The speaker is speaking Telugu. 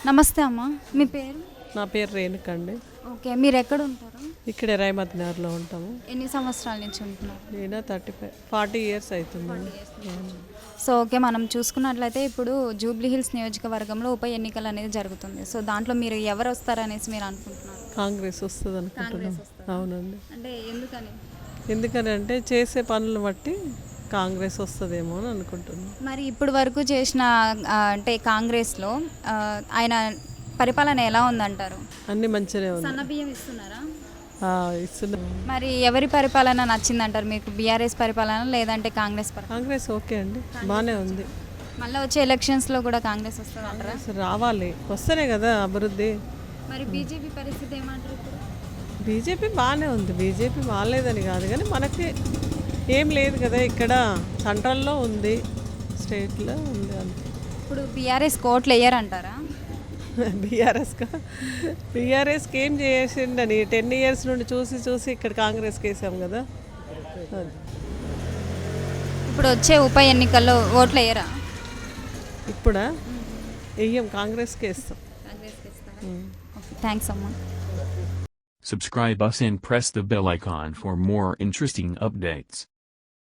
నమస్తే అమ్మ, మీ పేరు? నా పేరు రేణుక అండి. ఓకే, మీరు ఎక్కడ ఉంటారు? ఇక్కడే రైమత్ నగర్లో ఉంటాము. ఎన్ని సంవత్సరాల నుంచి ఉంటున్నారు? నేను 40 ఇయర్స్ అవుతుందండి. సో ఓకే, మనం చూసుకున్నట్లయితే ఇప్పుడు జూబ్లీ హిల్స్ నియోజకవర్గంలో ఉప ఎన్నికలు అనేది జరుగుతుంది. సో దాంట్లో మీరు ఎవరు వస్తారనేసి మీరు అనుకుంటున్నారు? కాంగ్రెస్ వస్తుంది అనుకుంటున్నాం. అవునండి. అంటే ఎందుకని? ఎందుకని అంటే చేసే పనులు బట్టి కాంగ్రెస్ వస్తుందేమో అని అనుకుంటున్నాం. మరి ఇప్పుడు వరకు చేసిన అంటే కాంగ్రెస్లో ఆయన పరిపాలన ఎలా ఉందంటారు? అన్నీ మంచిగానే ఉంది. సన్నబియ్యం ఇస్తున్నారా? ఇస్తున్నాం. మరి ఎవరి పరిపాలన నచ్చిందంటారు మీకు? బీఆర్ఎస్ పరిపాలన లేదంటే కాంగ్రెస్ పరిపాలన? కాంగ్రెస్ ఓకే అండి, బాగానే ఉంది. మళ్ళీ వచ్చే ఎలక్షన్స్లో కూడా కాంగ్రెస్ వస్తుందంటారా? రావాలి, వస్తేనే కదా అభివృద్ధి. మరి బీజేపీ పరిస్థితి ఏమంటారు ఇప్పుడు? బీజేపీ బాగానే ఉంది. బీజేపీ బాగాలేదని కాదు, కానీ మనకి ఏం లేదు కదా, ఇక్కడ సెంట్రల్లో ఉంది, స్టేట్లో ఉంది అంతే. ఇప్పుడు బీఆర్ఎస్ కోట్లు వేయరంటారా? బీఆర్ఎస్కి ఏం చేసిండని 10 ఇయర్స్ నుండి చూసి ఇక్కడ కాంగ్రెస్కి వేసాం కదా. ఇప్పుడు వచ్చే ఉప ఎన్నికల్లో ఓట్లు వేయరా? ఇప్పుడా వెయ్యం, కాంగ్రెస్కి వేస్తాం. థ్యాంక్స్ అమ్మా. Subscribe us and press the bell icon for more interesting updates.